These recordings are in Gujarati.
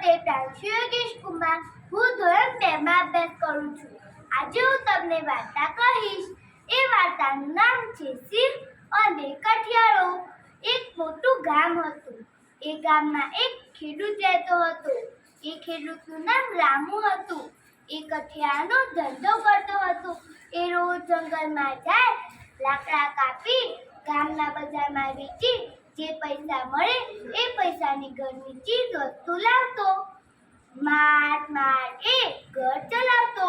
પટેલ પ્રાંશુ યોગેશ કુમાર. હું ધોરણ 2 માં અભ્યાસ કરું છું. આજે હું તમને વાર્તા કહીશ. એ વાર્તાનું નામ છે સિંહ અને કઠિયારો. એક મોટું ગામ હતું. એ ગામમાં એક ખેડૂત રહેતો હતો. એ ખેડૂતનું નામ રામુ હતું. એ કઠિયાનો ધંધો કરતો હતો. એ રોજ જંગલમાં જાય, લાકડા કાપી ગામના બજારમાં વેચી જે પૈસા મળે એ પૈસાની ઘરની ચીજ વસ્તુ લાવતો. માંડ એ ઘર ચલાવતો.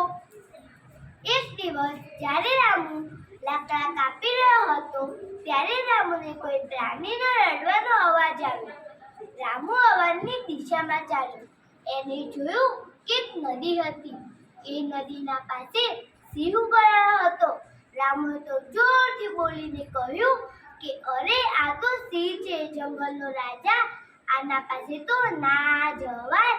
એક દિવસ જ્યારે રામુ લાકડા કાપી રહ્યો હતો ત્યારે રામુને કોઈ પ્રાણીનો રડવાનો અવાજ આવ્યો. રામુ અવાજની દિશામાં ચાલ્યો. એને જોયું કે એક નદી હતી. એ નદીના પાસે સિંહ ઊભો રહ્યો હતો. રામુએ તો જોરથી બોલીને કહ્યું કે અરે આ તો સિંહ છે, જંગલનો રાજા. આના પાસે તો ના જવાય.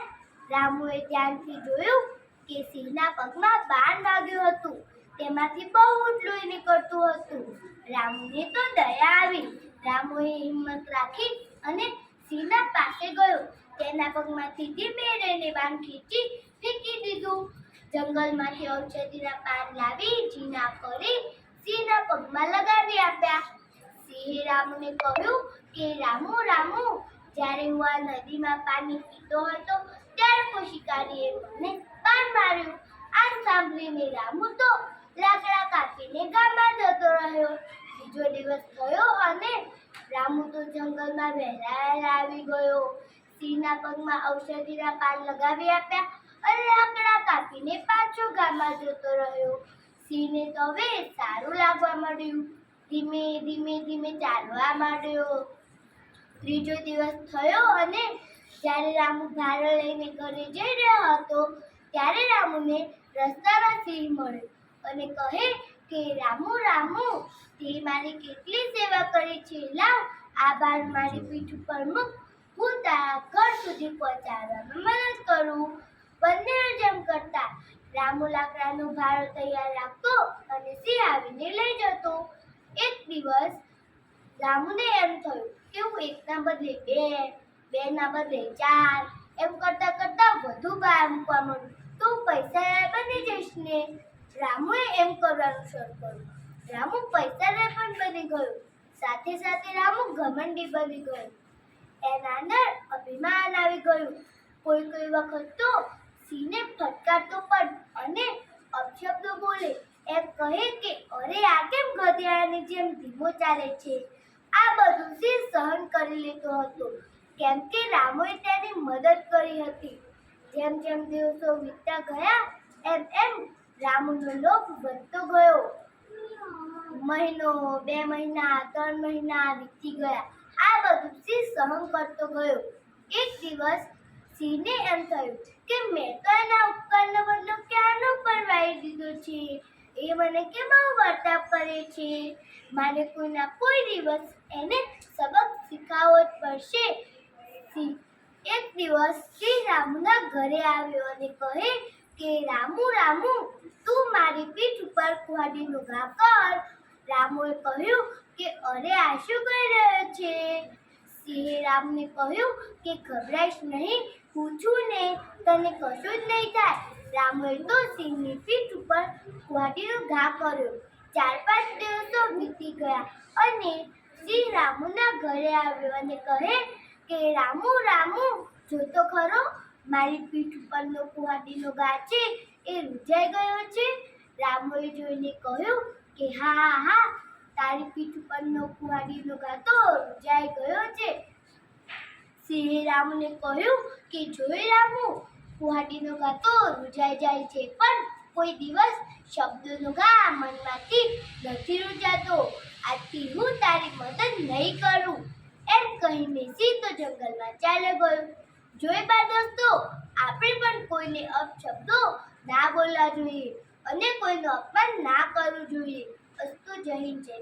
રામુએ ધ્યાનથી જોયું કે સિંહના પગમાં બાણ વાગ્યું હતું. તેમાંથી બહુ લોહી નીકળતું હતું. રામુને તો દયા આવી. રામુએ હિંમત રાખી અને સિંહના પાસે ગયો. તેના પગમાંથી ધીમે રહીને બાણ ખેંચી ફેંકી દીધું. જંગલમાંથી ઔષધિના પાન લાવી ઝીણા કરી સિંહના પગમાં લગાવી આપ્યા. સિંહે રામુને કહ્યું કે રામુ રામુ, જ્યારે હું આ નદીમાં પાણી પીતો હતો ત્યારે કોઈ શિકારીએ મને બાણ માર્યું. આ સાંભળીને રામુ તો લાકડા કાપીને ગામમાં જતો રહ્યો. બીજો દિવસ થયો અને રામુ તો જંગલમાં વહેલા આવી ગયો. સિંહના પગમાં ઔષધિના પાન લગાવી આપ્યા અને લાકડા કાપીને પાછો ગામમાં જતો રહ્યો. સિંહને તો હવે સારું લાગવા મળ્યું. ધીમે ધીમે ચાલવા માંડ્યો. ત્રીજો દિવસ થયો અને જ્યારે રામુ ભારો લઈને ઘરે જઈ રહ્યો હતો ત્યારે રામુને રસ્તામાં સિંહ મળ્યો અને કહે કે રામુ રામુ, તે મારી કેટલી સેવા કરી છે. લાવ આ ભાર મારી પીઠ ઉપર મૂક, હું તારા ઘર સુધી પહોંચાડવામાં મદદ કરું. બંને જેમ કરતા રામુ લાકડાનો ભારો તૈયાર રાખતો અને સિંહ આવીને લઈ જતો. એક દિવસ રામુને એમ થયું કે હું એકના બદલે બે ના બદલે 4 એમ કરતા વધુ ભાર મૂકવા માંડું તો પૈસા બની જઈશ ને. રામુએ એમ કરવાનું શરૂ કર્યું. રામુ પૈસાદાર પણ બની ગયો. સાથે સાથે રામુ ઘમંડી બની ગયો. એના અંદર અભિમાન આવી ગયું. કોઈ વખત તો સિંહને ફટકારતો પણ અને અપશબ્દો બોલે. એમ કહે કે અરે આ કેમ ગધેડાની જેમ ધીમો ચાલે છે. આ બધું સિંહ સહન કરી લેતો હતો કેમ કે રામુએ તેની મદદ કરી હતી. જેમ જેમ દિવસો વીતતા ગયા એમ રામુનો લોભ વધતો ગયો. મહિનો, 2 મહિના, 3 મહિના વીતી ગયા. આ બધું સિંહ સહન કરતો ગયો. એક દિવસ સિંહને એમ થયું કે મેં તો એના ઉપકારનો બદલો ક્યારનો પણ વાળી દીધો છે. એ મને કેમ આવો વર્તાવ કરે છે. મારે કોઈ દિવસ એને સબક શીખવવો જ પડશે. એક દિવસ સિંહ રામુના ઘરે આવ્યો અને કહે કે રામુ રામુ, તું મારી પીઠ ઉપર કુહાડીનું ઘા કર. રામુએ કહ્યું કે અરે આ શું કરી રહ્યો છે. સિંહે રામને કહ્યું કે ગભરાઈશ નહીં, હું છું ને, તને કશું જ નહીં થાય. રામુએ તો સિંહની પીઠ ઉપર કુહાડીનો ઘા કર્યો. 4-5 દિવસો વીતી ગયા અને સિંહ રામુના ઘરે આવ્યો અને કહે કે રામુ રામુ, જોતો ખરો, મારી પીઠ ઉપરનો કુહાડીનો ઘા છે એ રૂંઝાઈ ગયો છે. રામુએ જોઈને કહ્યું કે હા, તારી પીઠ ઉપરનો કુહાડીનો ઘા તો રૂંઝાઈ ગયો છે. સિંહે રામુને કહ્યું કે જોઈ રામુ, કુહાડીનો ઘા તો રૂંઝાઈ જાય છે પણ કોઈ દિવસ શબ્દોનો ઘા મનમાંથી નથી રૂંઝાતો. આજથી હું તારી મદદ નહીં કરું. એમ કહીને સિંહ તો જંગલમાં ચાલ્યો ગયો. જોઈ બા દોસ્તો, આપણે પણ કોઈને અપશબ્દો ના બોલવા જોઈએ અને કોઈનું અપમાન ના કરવું જોઈએ. અસ્તુ જય હિન્દ, જય